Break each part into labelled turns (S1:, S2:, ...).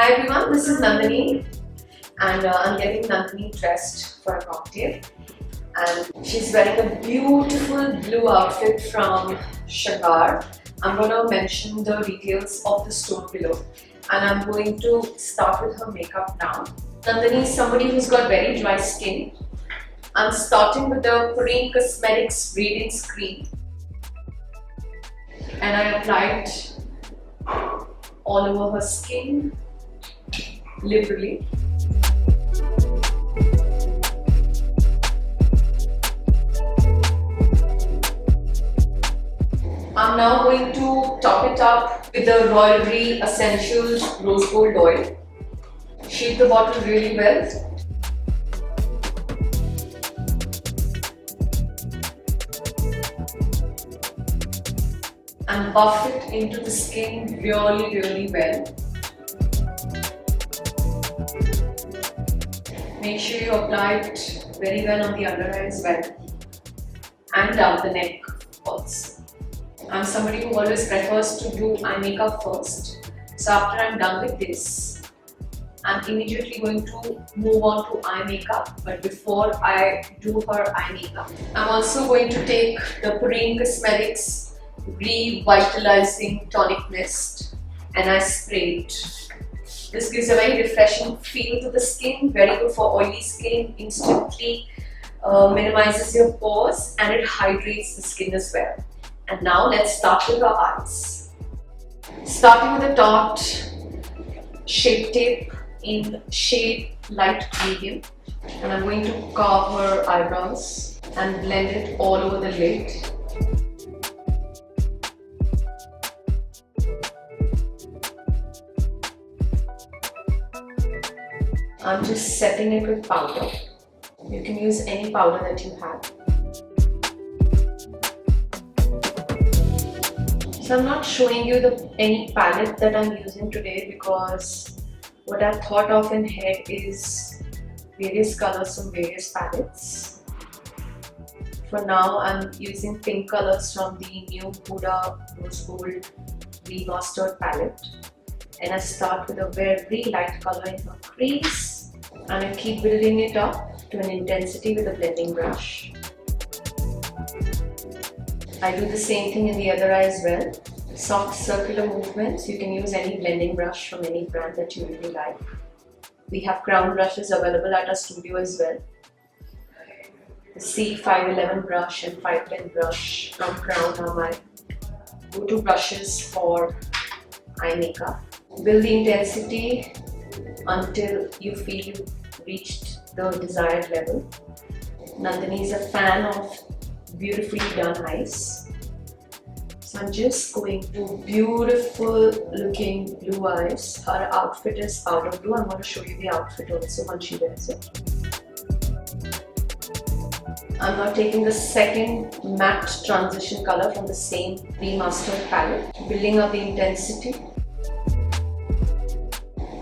S1: Hi everyone, this is Nandini and I'm getting Nandini dressed for a cocktail, and she's wearing a beautiful blue outfit from Shakar. I'm going to mention the details of the store below, and I'm going to start with her makeup now. Nandini is somebody who's got very dry skin. I'm starting with the Korean Cosmetics Radiance Cream, and I applied all over her skin liberally. I'm now going to top it up with the Royalty Essentials Rose Gold Oil. Shake the bottle really well. And buff it into the skin really well. Make sure you apply it very well on the under eye as well, and down the neck also. I'm somebody who always prefers to do eye makeup first. So after I'm done with this, I'm immediately going to move on to eye makeup. But before I do her eye makeup, I'm also going to take the Korean Cosmetics Revitalizing Tonic Mist, and I spray it. This gives a very refreshing feel to the skin, very good for oily skin, instantly minimizes your pores, and it hydrates the skin as well. And now let's start with our eyes. Starting with a dot shape tape in shade light medium, and I'm going to carve her eyebrows and blend it all over the lid. I'm just setting it with powder. You can use any powder that you have. So I'm not showing you any palette that I'm using today, because what I've thought of in head is various colors from various palettes. For now, I'm using pink colors from the new Huda Rose Gold Remastered palette. And I start with a very light color in her crease, and I keep building it up to an intensity with a blending brush. I do the same thing in the other eye as well. Soft circular movements. You can use any blending brush from any brand that you really like. We have crown brushes available at our studio as well. The C511 brush and 510 brush from Crown are my go-to brushes for eye makeup. Build the intensity until you feel you've reached the desired level. Nandini is a fan of beautifully done eyes. So I'm just going to beautiful looking blue eyes. Her outfit is powder blue. I'm going to show you the outfit also once she wears it. I'm now taking the second matte transition color from the same remastered palette, building up the intensity.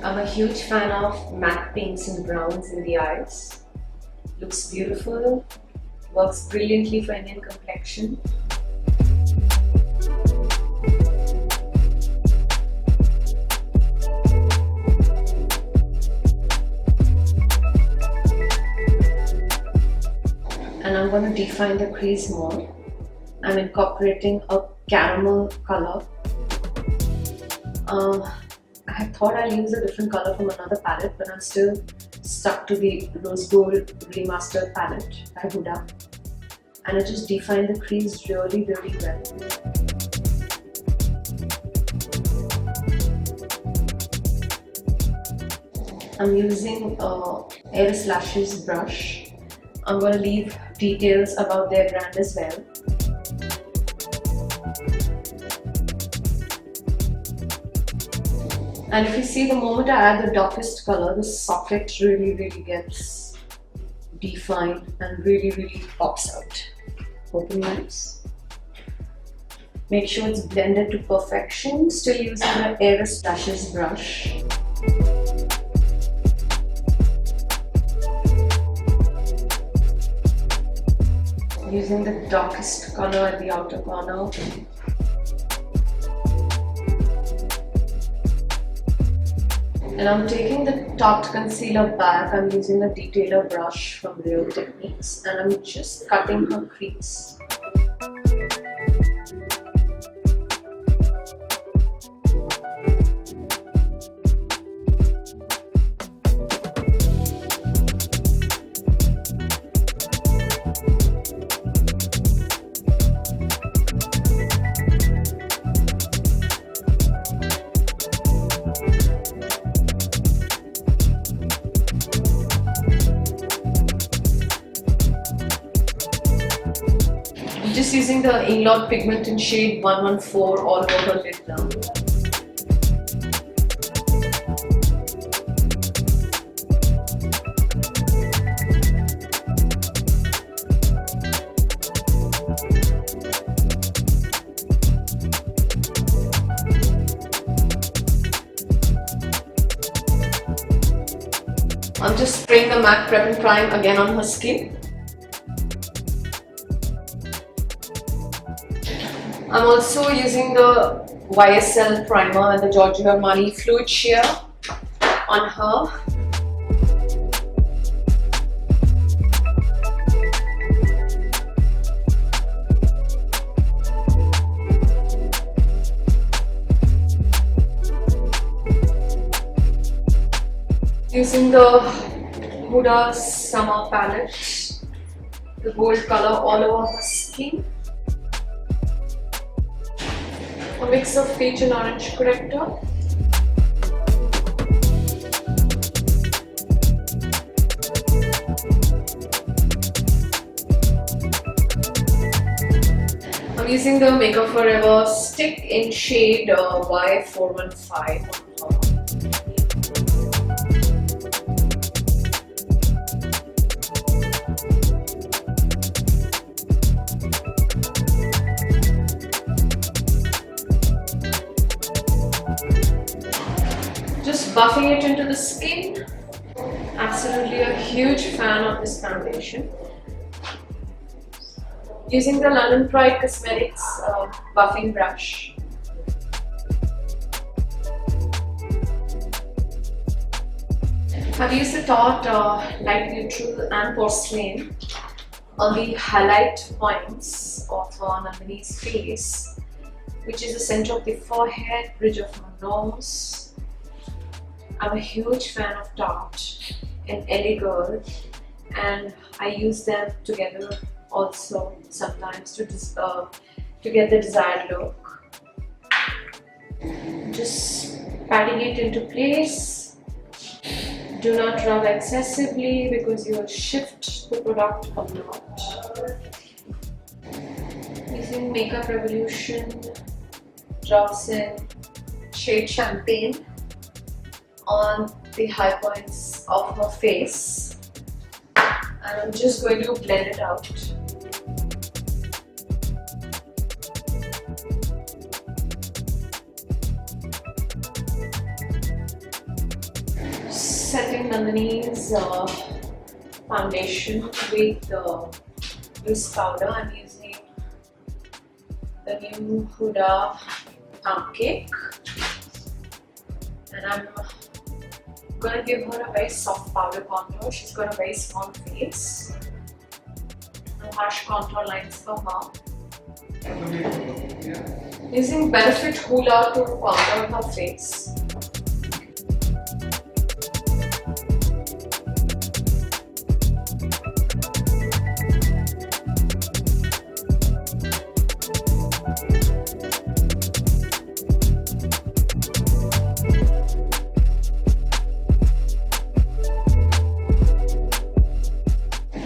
S1: I'm a huge fan of matte pinks and browns in the eyes. Looks beautiful, works brilliantly for Indian complexion. And I'm going to define the crease more. I'm incorporating a caramel color. I thought I'll use a different color from another palette, but I'm still stuck to the Rose Gold Remastered palette by Huda. And I just define the crease really well. I'm using Air Lashes brush. I'm going to leave details about their brand as well. And if you see, the moment I add the darkest color, the socket really gets defined and really pops out. Open your eyes. Make sure it's blended to perfection. Still using the Air Lashes brush. Using the darkest color at the outer corner. And I'm taking the Tarte concealer back. I'm using a detailer brush from Real Techniques and I'm just cutting her crease. Just using the Inglot pigment in shade 114 all over her lid now. I'm just spraying the MAC Prep and Prime again on her skin. I'm also using the YSL primer and the Giorgio Armani Fluid Shear on her. Using the Huda Summer palette, the gold color all over her skin. A mix of peach and orange corrector. I'm using the Makeup Forever stick in shade Y415 on her. Just buffing it into the skin. Absolutely a huge fan of this foundation. Using the London Pride Cosmetics buffing brush. I've used the Tarte Light Neutral and Porcelain on the highlight points of Nandini's face, which is the center of the forehead, bridge of her nose. I'm a huge fan of Tarte and LA Girl, and I use them together also sometimes to get the desired look. Just patting it into place. Do not rub excessively because you will shift the product a lot. Using Makeup Revolution drops in shade Champagne on the high points of her face, and I'm just going to blend it out. Setting Nandini's foundation with the loose powder. I'm using the new Huda Pancake, and I'm going to give her a very soft powder contour. She's got a very small face. No harsh contour lines for her. Using Benefit Hoola to contour her face.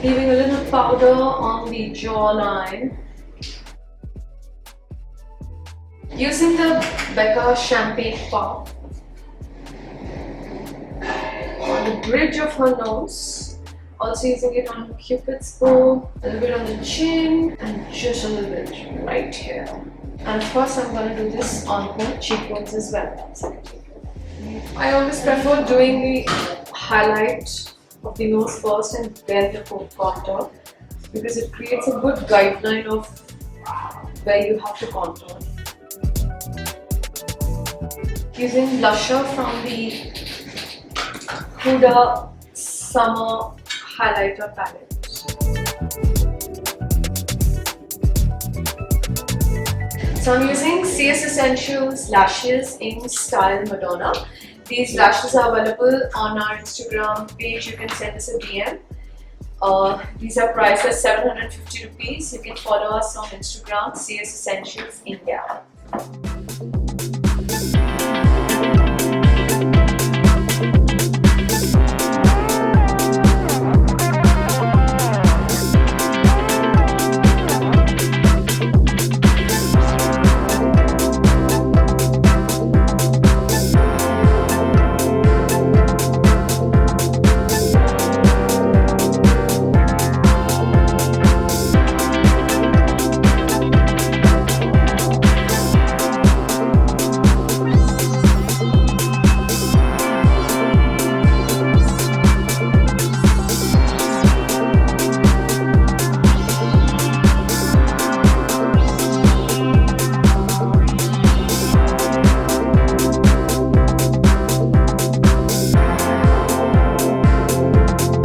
S1: Leaving a little powder on the jawline. Using the Becca Champagne Pop on the bridge of her nose. Also using it on Cupid's bow, a little bit on the chin, and just a little bit right here. And of course I'm going to do this on her cheekbones as well. I always prefer doing the highlight of the nose first and then the contour, because it creates a good guideline of where you have to contour. Using blusher from the Huda Summer Highlighter Palette. So I'm using CS Essentials lashes in style Madonna. These lashes are available on our Instagram page. You can send us a DM. These are priced at 750 rupees. You can follow us on Instagram, CS Essentials India.